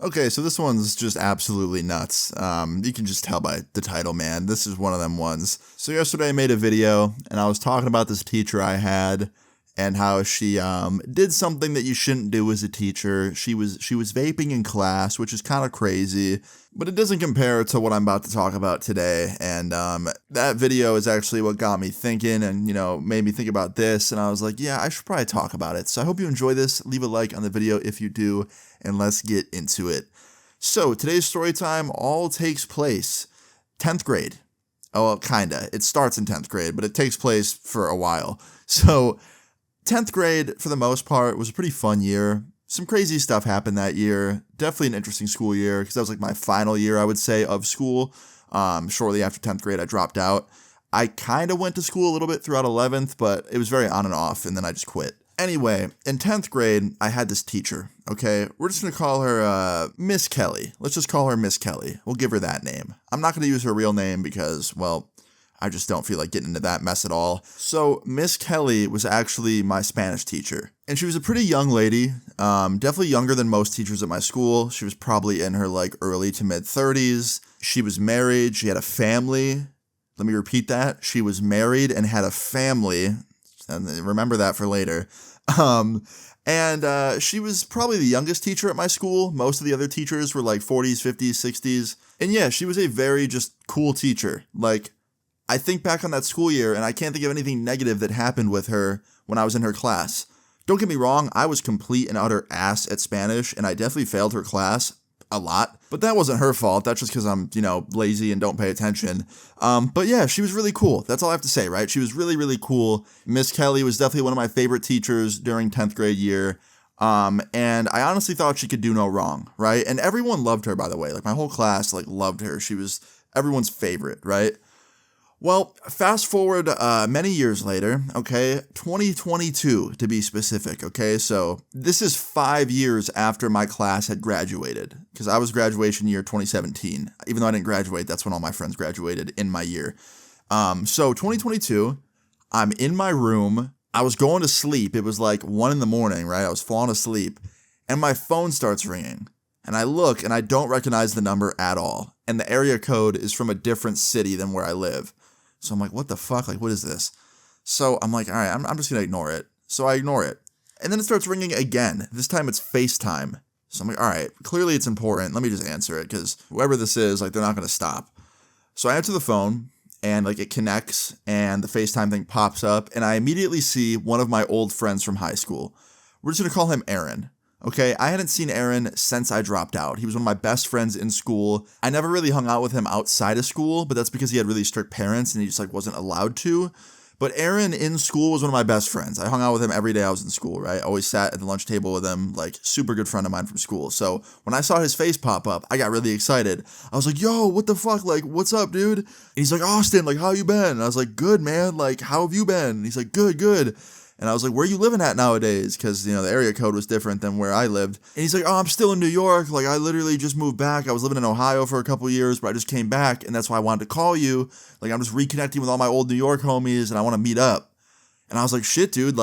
Okay, so this one's just absolutely nuts. You can just tell by the title, man. This is one of them ones. So yesterday I made a video and I was talking about this teacher I had and how she did something that you shouldn't do as a teacher. She was vaping in class, which is kind of crazy, but it doesn't compare to what I'm about to talk about today. And that video is actually what got me thinking and, made me think about this. And I was like, yeah, I should probably talk about it. So I hope you enjoy this. Leave a like on the video if you do, and let's get into it. So today's story time all takes place 10th grade. Oh, well, kinda. It starts in 10th grade, but it takes place for a while. So 10th grade, for the most part, was a pretty fun year. Some crazy stuff happened that year. Definitely an interesting school year because that was like my final year, I would say, of school. Shortly after 10th grade, I dropped out. I kind of went to school a little bit throughout 11th, but it was very on and off, and then I just quit. Anyway, in 10th grade, I had this teacher, okay? We're just going to call her Miss Kelly. Let's just call her Miss Kelly. We'll give her that name. I'm not going to use her real name because, well, I just don't feel like getting into that mess at all. So Miss Kelly was actually my Spanish teacher. And she was a pretty young lady, definitely younger than most teachers at my school. She was probably in her early to mid 30s. She was married. She had a family. Let me repeat that. She was married and had a family. And remember that for later. She was probably the youngest teacher at my school. Most of the other teachers were 40s, 50s, 60s. And yeah, she was a very just cool teacher. I think back on that school year and I can't think of anything negative that happened with her when I was in her class. Don't get me wrong, I was complete and utter ass at Spanish and I definitely failed her class a lot, but that wasn't her fault. That's just because I'm, lazy and don't pay attention. But yeah, she was really cool. That's all I have to say, right? She was really, really cool. Miss Kelly was definitely one of my favorite teachers during 10th grade year. And I honestly thought she could do no wrong, right? And everyone loved her, by the way. My whole class, loved her. She was everyone's favorite, right? Well, fast forward many years later, okay, 2022 to be specific, okay? So this is 5 years after my class had graduated, because I was graduation year 2017. Even though I didn't graduate, that's when all my friends graduated in my year. So 2022, I'm in my room. I was going to sleep. It was 1 in the morning, right? I was falling asleep, and my phone starts ringing. And I look, and I don't recognize the number at all. And the area code is from a different city than where I live. So I'm like, what the fuck? What is this? So I'm like, all right, I'm just going to ignore it. So I ignore it. And then it starts ringing again. This time it's FaceTime. So I'm like, all right, clearly it's important. Let me just answer it because whoever this is, they're not going to stop. So I answer the phone and it connects and the FaceTime thing pops up. And I immediately see one of my old friends from high school. We're just going to call him Aaron. Okay, I hadn't seen Aaron since I dropped out. He was one of my best friends in school. I never really hung out with him outside of school, but that's because he had really strict parents and he just wasn't allowed to. But Aaron in school was one of my best friends. I hung out with him every day I was in school, right? I always sat at the lunch table with him, super good friend of mine from school. So when I saw his face pop up, I got really excited. I was like, yo, what the fuck? What's up, dude? And he's like, Austin, how you been? And I was like, good, man. How have you been? And he's like, good, good. And I was like, where are you living at nowadays? Because, the area code was different than where I lived. And he's like, oh, I'm still in New York. I literally just moved back. I was living in Ohio for a couple years, but I just came back. And that's why I wanted to call you. I'm just reconnecting with all my old New York homies and I want to meet up. And I was like, shit, dude,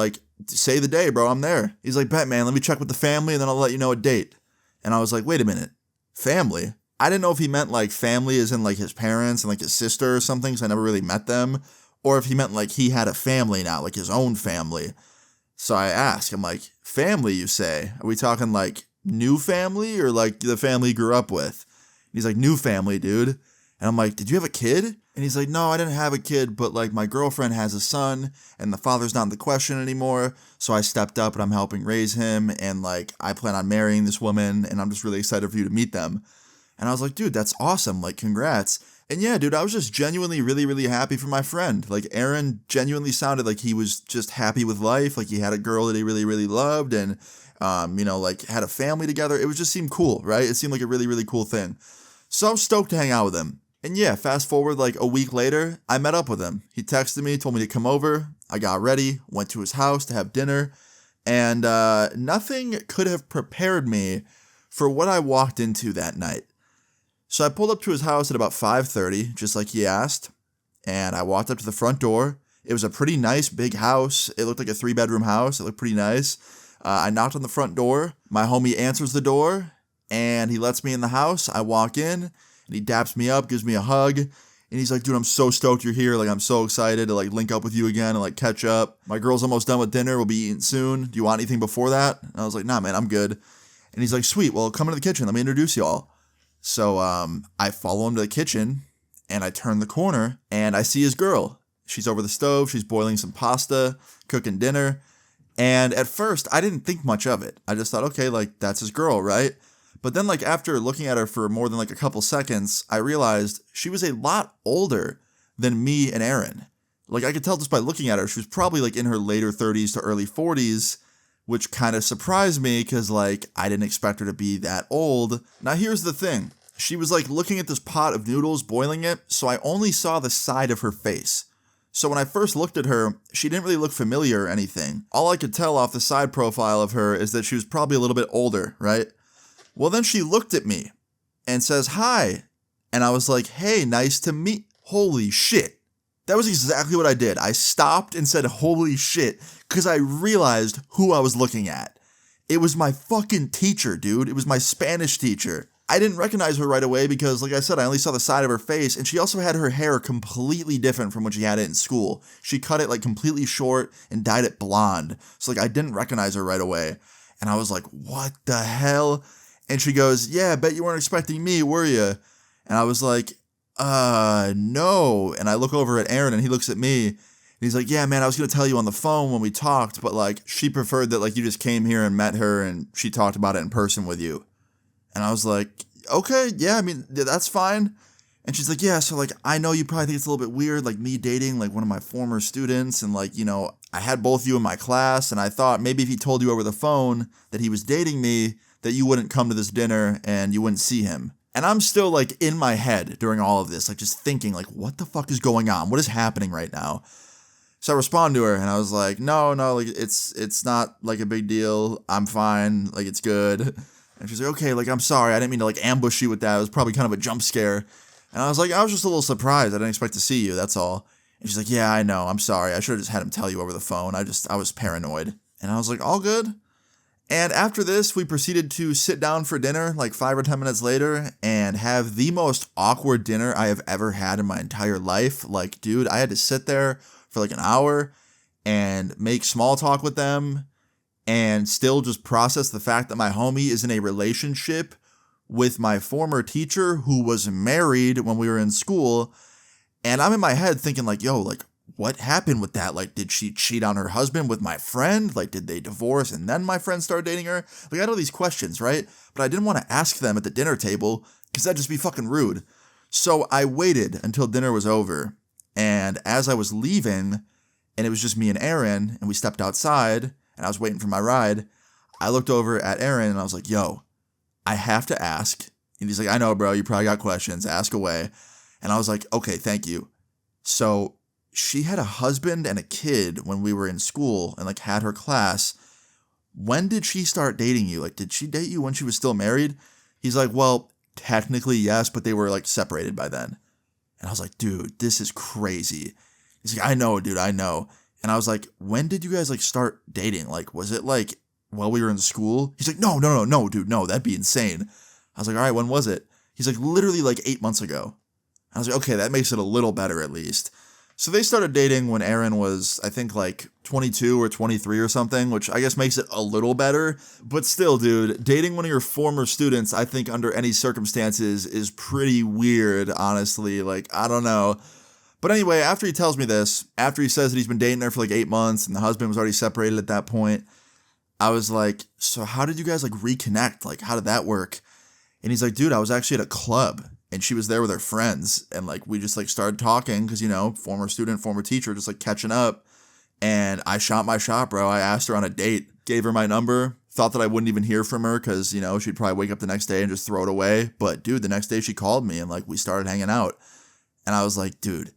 say the day, bro. I'm there. He's like, bet, man. Let me check with the family and then I'll let you know a date. And I was like, wait a minute. Family? I didn't know if he meant family as in his parents and his sister or something because I never really met them. Or if he meant he had a family now, his own family. So I asked, I'm like, family, you say? Are we talking new family or the family he grew up with? And he's like, new family, dude. And I'm like, did you have a kid? And he's like, no, I didn't have a kid, but my girlfriend has a son and the father's not in the question anymore. So I stepped up and I'm helping raise him. And I plan on marrying this woman and I'm just really excited for you to meet them. And I was like, dude, that's awesome. Congrats. And yeah, dude, I was just genuinely really, really happy for my friend. Aaron genuinely sounded like he was just happy with life. He had a girl that he really, really loved and, had a family together. It just seemed cool, right? It seemed like a really, really cool thing. So I was stoked to hang out with him. And yeah, fast forward a week later, I met up with him. He texted me, told me to come over. I got ready, went to his house to have dinner. And nothing could have prepared me for what I walked into that night. So I pulled up to his house at about 5:30, just like he asked, and I walked up to the front door. It was a pretty nice big house. It looked like a 3-bedroom house. It looked pretty nice. I knocked on the front door. My homie answers the door, And he lets me in the house. I walk in and he daps me up, gives me a hug. And he's like, dude, I'm so stoked you're here. Like, I'm so excited to like link up with you again and like catch up. My girl's almost done with dinner. We'll be eating soon. Do you want anything before that? And I was like, nah, man, I'm good. And he's like, sweet. Well, come into the kitchen. Let me introduce y'all. So I follow him to the kitchen and I turn the corner and I see his girl. She's over the stove. She's boiling some pasta, cooking dinner. And at first, I didn't think much of it. I just thought, okay, like, that's his girl, right? But then, like, after looking at her for more than, like, a couple seconds, I realized she was a lot older than me and Aaron. Like, I could tell just by looking at her, she was probably, like, in her later 30s to early 40s, which kind of surprised me because, like, I didn't expect her to be that old. Now, here's the thing. She was, like, looking at this pot of noodles, boiling it, so I only saw the side of her face. So when I first looked at her, she didn't really look familiar or anything. All I could tell off the side profile of her is that she was probably a little bit older, right? Well, then she looked at me and says, hi. And I was like, hey, nice to meet. Holy shit. That was exactly what I did. I stopped and said, holy shit, because I realized who I was looking at. It was my fucking teacher, dude. It was my Spanish teacher. I didn't recognize her right away because, like I said, I only saw the side of her face, and she also had her hair completely different from when she had it in school. She cut it, like, completely short and dyed it blonde. So, like, I didn't recognize her right away. And I was like, what the hell? And she goes, yeah, I bet you weren't expecting me, were you? And I was like, no. And I look over at Aaron, and he looks at me, and he's like, yeah, man, I was going to tell you on the phone when we talked, but, like, she preferred that, like, you just came here and met her, and she talked about it in person with you. And I was like, okay, yeah, I mean, that's fine. And she's like, yeah, so, like, I know you probably think it's a little bit weird, like, me dating, like, one of my former students. And, like, you know, I had both you in my class. And I thought maybe if he told you over the phone that he was dating me, that you wouldn't come to this dinner and you wouldn't see him. And I'm still, like, in my head during all of this, like, just thinking, like, what the fuck is going on? What is happening right now? So I respond to her, and I was like, no, like, it's not, like, a big deal. I'm fine. Like, it's good. And she's like, okay, like, I'm sorry. I didn't mean to, like, ambush you with that. It was probably kind of a jump scare. And I was like, I was just a little surprised. I didn't expect to see you. That's all. And she's like, yeah, I know. I'm sorry. I should have just had him tell you over the phone. I was paranoid. And I was like, all good. And after this, we proceeded to sit down for dinner, like 5 or 10 minutes later, and have the most awkward dinner I have ever had in my entire life. Like, dude, I had to sit there for like an hour and make small talk with them and still just process the fact that my homie is in a relationship with my former teacher who was married when we were in school. And I'm in my head thinking like, yo, like, what happened with that? Like, did she cheat on her husband with my friend? Like, did they divorce and then my friend started dating her? Like, I had all these questions, right? But I didn't want to ask them at the dinner table because that'd just be fucking rude. So I waited until dinner was over. And as I was leaving, and it was just me and Aaron, and we stepped outside, and I was waiting for my ride, I looked over at Aaron, and I was like, yo, I have to ask. And he's like, I know, bro, you probably got questions. Ask away. And I was like, okay, thank you. So she had a husband and a kid when we were in school and, like, had her class. When did she start dating you? Like, did she date you when she was still married? He's like, well, technically, yes, but they were, like, separated by then. And I was like, dude, this is crazy. He's like, I know, dude, I know. And I was like, when did you guys, like, start dating? Like, was it, like, while we were in school? He's like, no, dude, no, that'd be insane. I was like, all right, when was it? He's like, literally, like, 8 months ago. I was like, okay, that makes it a little better at least. So they started dating when Aaron was, I think, like 22 or 23 or something, which I guess makes it a little better. But still, dude, dating one of your former students, I think under any circumstances is pretty weird, honestly. Like, I don't know. But anyway, after he tells me this, after he says that he's been dating her for like 8 months and the husband was already separated at that point, I was like, so how did you guys like reconnect? Like, how did that work? And he's like, dude, I was actually at a club. And she was there with her friends, and, like, we just, like, started talking, because, you know, former student, former teacher, just, like, catching up, and I shot my shot, bro. I asked her on a date, gave her my number, thought that I wouldn't even hear from her, because, you know, she'd probably wake up the next day and just throw it away, but, dude, the next day she called me, and, like, we started hanging out, and I was like, dude,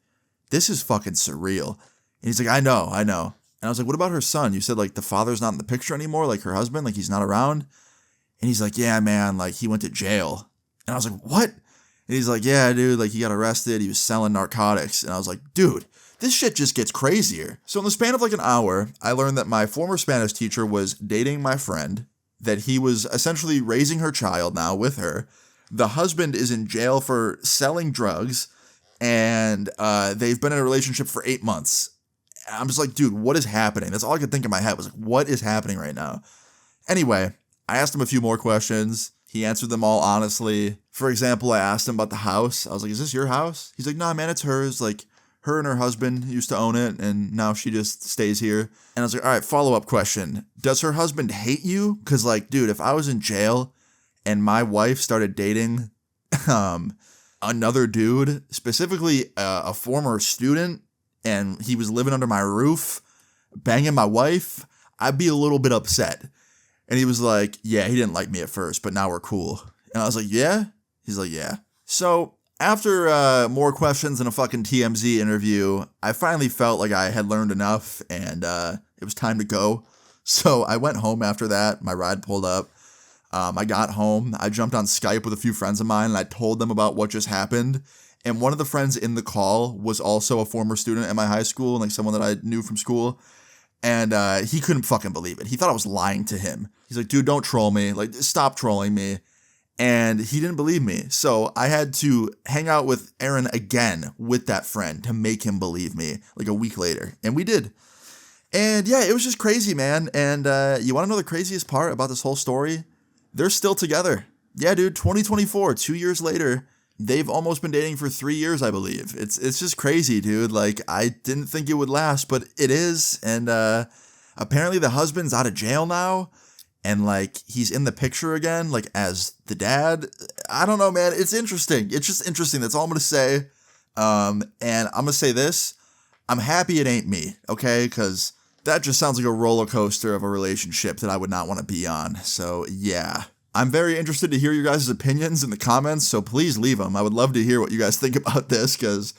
this is fucking surreal, and he's like, I know, and I was like, what about her son? You said, like, the father's not in the picture anymore, like, her husband, like, he's not around, and he's like, yeah, man, like, he went to jail, and I was like, what? And he's like, yeah, dude, like, he got arrested. He was selling narcotics. And I was like, dude, this shit just gets crazier. So in the span of like an hour, I learned that my former Spanish teacher was dating my friend. that he was essentially raising her child now with her. The husband is in jail for selling drugs, and they've been in a relationship for 8 months. I'm just like, dude, what is happening? That's all I could think in my head was like, what is happening right now? Anyway, I asked him a few more questions. He answered them all honestly. For example, I asked him about the house. I was like, is this your house? He's like, nah, man, it's hers. Like, her and her husband used to own it, and now she just stays here. And I was like, all right, follow-up question. Does her husband hate you? Because, like, dude, if I was in jail and my wife started dating another dude, specifically a former student, and he was living under my roof, banging my wife, I'd be a little bit upset. And he was like, yeah, he didn't like me at first, but now we're cool. And I was like, yeah? He's like, yeah. So after more questions and a fucking TMZ interview, I finally felt like I had learned enough, and it was time to go. So I went home after that. My ride pulled up. I got home. I jumped on Skype with a few friends of mine, and I told them about what just happened. And one of the friends in the call was also a former student at my high school, and like someone that I knew from school. And he couldn't fucking believe it. He thought I was lying to him. He's like, dude, don't troll me. Like, stop trolling me. And he didn't believe me. So I had to hang out with Aaron again with that friend to make him believe me like a week later. And we did. And yeah, it was just crazy, man. And you want to know the craziest part about this whole story? They're still together. Yeah, dude, 2024, 2 years later. They've almost been dating for 3 years, I believe. It's just crazy, dude. Like, I didn't think it would last, but it is. And apparently the husband's out of jail now. And, like, he's in the picture again, like, as the dad. I don't know, man. It's interesting. It's just interesting. That's all I'm going to say. And I'm going to say this. I'm happy it ain't me, okay? Because that just sounds like a roller coaster of a relationship that I would not want to be on. So, yeah. I'm very interested to hear your guys' opinions in the comments, so please leave them. I would love to hear what you guys think about this, because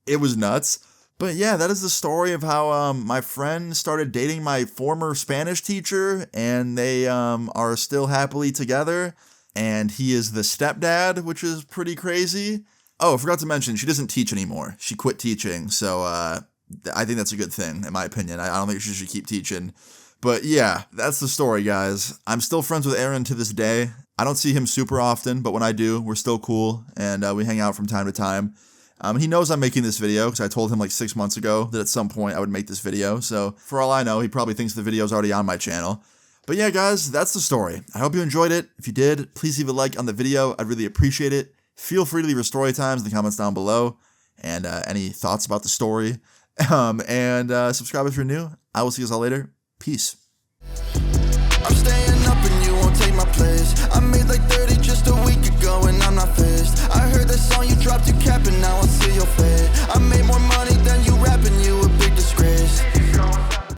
it was nuts. But yeah, that is the story of how my friend started dating my former Spanish teacher, and they are still happily together, and he is the stepdad, which is pretty crazy. Oh, I forgot to mention, she doesn't teach anymore. She quit teaching, so I think that's a good thing, in my opinion. I don't think she should keep teaching. But yeah, that's the story, guys. I'm still friends with Aaron to this day. I don't see him super often, but when I do, we're still cool, and we hang out from time to time. He knows I'm making this video, because I told him like 6 months ago that at some point I would make this video, so for all I know, he probably thinks the video's already on my channel. But yeah, guys, that's the story. I hope you enjoyed it. If you did, please leave a like on the video. I'd really appreciate it. Feel free to leave your story times in the comments down below, and any thoughts about the story. And subscribe if you're new. I will see you all later. Peace. I'm staying up and you won't take my place. I made like 30